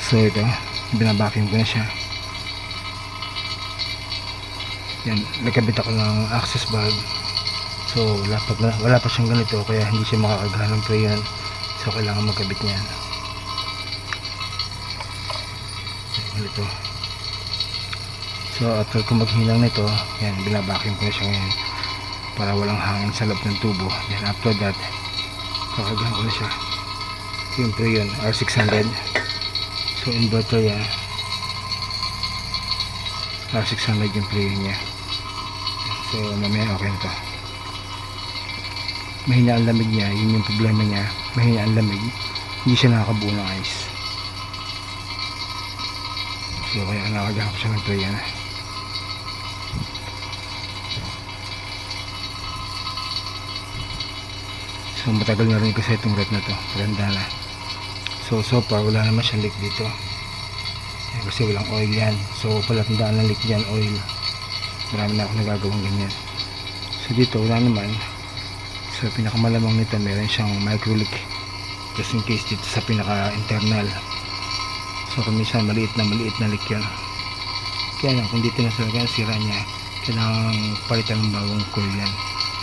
So ito, binabacuum ko na siya. Yan, nagkabit ako ng access valve. So wala pa siyang ganito, kaya hindi siya makakagahan ng preyon. So kailangan magkabit niyan. Ganito. So after ko maghinang nito, yan, binabacuum ko na siya ngayon para walang hangin sa loob ng tubo. Then after that, kakagahan ko na siya. Yung preyon R600. So inverter yan, R600 yung preyon niya. So mamaya okay na to. Mahina ang lamig niya, yun yung problema niya. Mahina ang lamig, hindi siya nakakabuo ng ice. So kaya nakagahan ko siya ng preyon. So matagal na rin kasi itong rep na to, maganda na. So far wala naman siyang leak dito. Kasi walang oil yan. So palatandaan ng leak dyan, oil. Marami na ako nagagawang ganyan. So dito wala naman. So pinakamalamang nito meron siyang micro leak, just in case dito sa pinaka internal. So kung minsan maliit na leak yan. Kaya lang kung dito na sa sira niya, kailangan palitan ng bagong coil yan.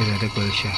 I-recoil siya.